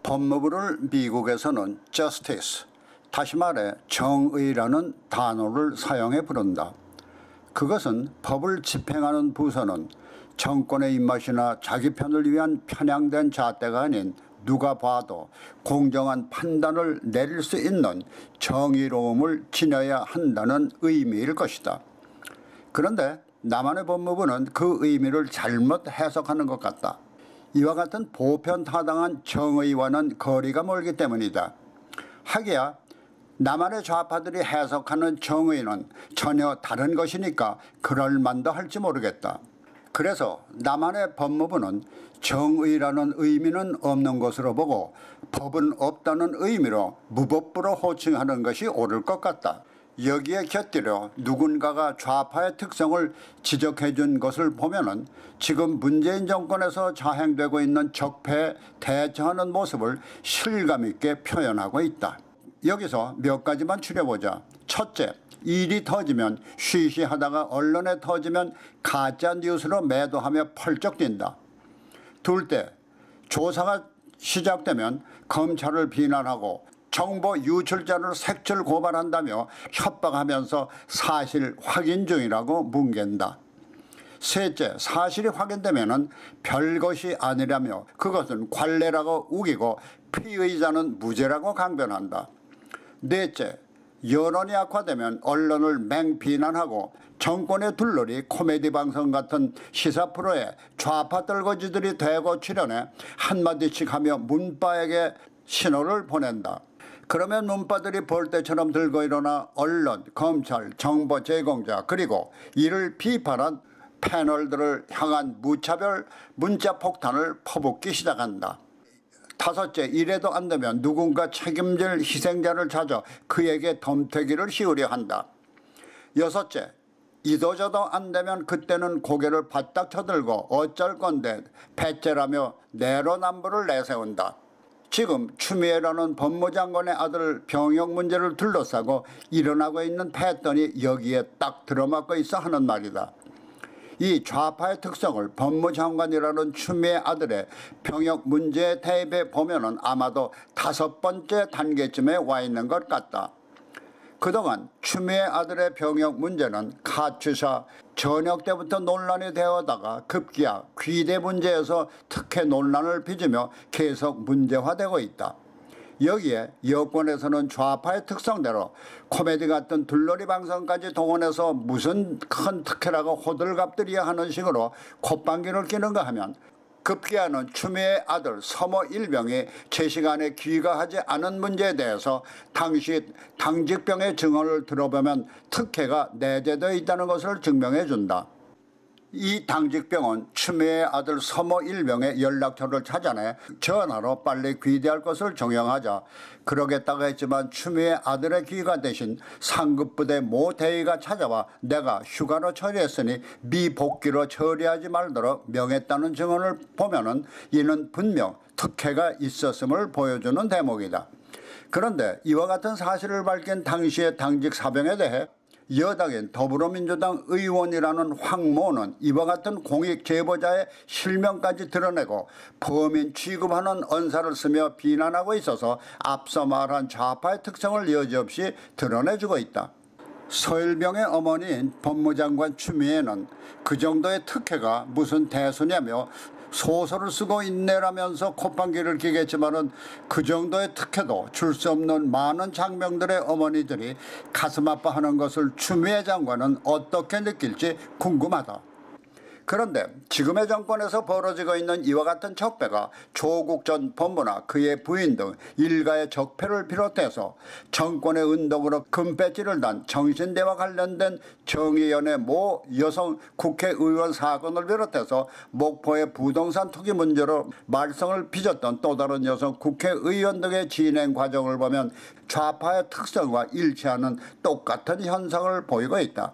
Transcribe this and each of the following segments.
법무부를 미국에서는 justice, 다시 말해 정의라는 단어를 사용해 부른다. 그것은 법을 집행하는 부서는 정권의 입맛이나 자기 편을 위한 편향된 잣대가 아닌 누가 봐도 공정한 판단을 내릴 수 있는 정의로움을 지녀야 한다는 의미일 것이다. 그런데 남한의 법무부는 그 의미를 잘못 해석하는 것 같다. 이와 같은 보편타당한 정의와는 거리가 멀기 때문이다. 하기야 남한의 좌파들이 해석하는 정의는 전혀 다른 것이니까 그럴만도 할지 모르겠다. 그래서 남한의 법무부는 정의라는 의미는 없는 것으로 보고 법은 없다는 의미로 무법부로 호칭하는 것이 옳을 것 같다. 여기에 곁들여 누군가가 좌파의 특성을 지적해 준 것을 보면은 지금 문재인 정권에서 자행되고 있는 적폐에 대처하는 모습을 실감 있게 표현하고 있다. 여기서 몇 가지만 추려보자. 첫째, 일이 터지면 쉬쉬하다가 언론에 터지면 가짜 뉴스로 매도하며 펄쩍 뛴다. 둘째, 조사가 시작되면 검찰을 비난하고 정보 유출자를 색출 고발한다며 협박하면서 사실 확인 중이라고 뭉갠다. 셋째, 사실이 확인되면 별것이 아니라며 그것은 관례라고 우기고 피의자는 무죄라고 강변한다. 넷째, 여론이 악화되면 언론을 맹비난하고 정권의 둘러리 코미디 방송 같은 시사 프로에 좌파 떨거지들이 대거 출연해 한마디씩 하며 문바에게 신호를 보낸다. 그러면 문바들이 벌떼처럼 들고 일어나 언론, 검찰, 정보 제공자 그리고 이를 비판한 패널들을 향한 무차별 문자 폭탄을 퍼붓기 시작한다. 다섯째, 이래도 안 되면 누군가 책임질 희생자를 찾아 그에게 덤태기를 씌우려 한다. 여섯째, 이도저도 안 되면 그때는 고개를 바짝 쳐들고 어쩔 건데 배째라며 내로남불을 내세운다. 지금 추미애라는 법무장관의 아들 병역 문제를 둘러싸고 일어나고 있는 패턴이 여기에 딱 들어맞고 있어 하는 말이다. 이 좌파의 특성을 법무장관이라는 추미애 아들의 병역 문제에 대입해 보면은 아마도 5번째 단계쯤에 와 있는 것 같다. 그동안 추미애 아들의 병역 문제는 카츄샤 전역 때부터 논란이 되어다가 급기야 귀대 문제에서 특혜 논란을 빚으며 계속 문제화되고 있다. 여기에 여권에서는 좌파의 특성대로 코미디 같은 둘러리 방송까지 동원해서 무슨 큰 특혜라고 호들갑들이야 하는 식으로 콧방귀를 끼는가 하면 급기야는 추미애 아들 서모 일병이 제 시간에 귀가하지 않은 문제에 대해서 당시 당직병의 증언을 들어보면 특혜가 내재되어 있다는 것을 증명해 준다. 이 당직병은 추미애 아들 서모 일병의 연락처를 찾아내 전화로 빨리 귀대할 것을 종용하자 그러겠다고 했지만 추미애 아들의 귀가 대신 상급부대 모 대위가 찾아와 내가 휴가로 처리했으니 미복귀로 처리하지 말도록 명했다는 증언을 보면은 이는 분명 특혜가 있었음을 보여주는 대목이다. 그런데 이와 같은 사실을 밝힌 당시의 당직 사병에 대해 여당인 더불어민주당 의원이라는 황모는 이와 같은 공익 제보자의 실명까지 드러내고 범인 취급하는 언사를 쓰며 비난하고 있어서 앞서 말한 좌파의 특성을 여지없이 드러내주고 있다. 서일병의 어머니인 법무장관 추미애는 그 정도의 특혜가 무슨 대수냐며 소설을 쓰고 인내라면서 콧방귀를 끼겠지만은 그 정도의 특혜도 줄 수 없는 많은 장병들의 어머니들이 가슴 아파하는 것을 추미애 장관은 어떻게 느낄지 궁금하다. 그런데 지금의 정권에서 벌어지고 있는 이와 같은 적폐가 조국 전 법무나 그의 부인 등 일가의 적폐를 비롯해서 정권의 은덕으로 금배지를 단 정신대와 관련된 정의연의 모 여성 국회의원 사건을 비롯해서 목포의 부동산 투기 문제로 말썽을 빚었던 또 다른 여성 국회의원 등의 진행 과정을 보면 좌파의 특성과 일치하는 똑같은 현상을 보이고 있다.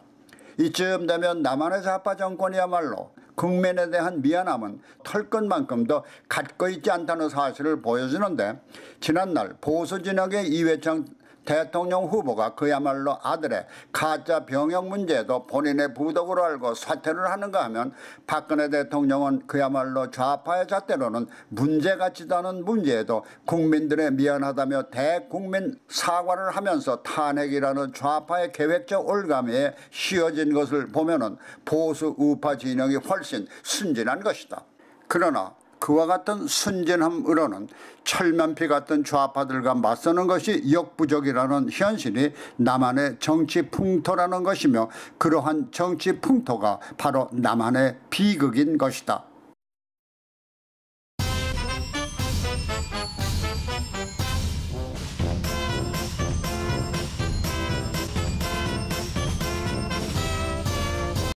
이쯤 되면 남한의 좌파 정권이야말로 국민에 대한 미안함은 털끝만큼도 갖고 있지 않다는 사실을 보여주는데 지난날 보수 진영의 이회창 대통령 후보가 그야말로 아들의 가짜 병역 문제도 본인의 부덕으로 알고 사퇴를 하는가 하면 박근혜 대통령은 그야말로 좌파의 잣대로는 문제 같지도 않은 문제에도 국민들의 미안하다며 대국민 사과를 하면서 탄핵이라는 좌파의 계획적 올가미에 씌워진 것을 보면은 보수 우파 진영이 훨씬 순진한 것이다. 그러나 그와 같은 순진함으로는 철면피 같은 좌파들과 맞서는 것이 역부족이라는 현실이 남한의 정치 풍토라는 것이며 그러한 정치 풍토가 바로 남한의 비극인 것이다.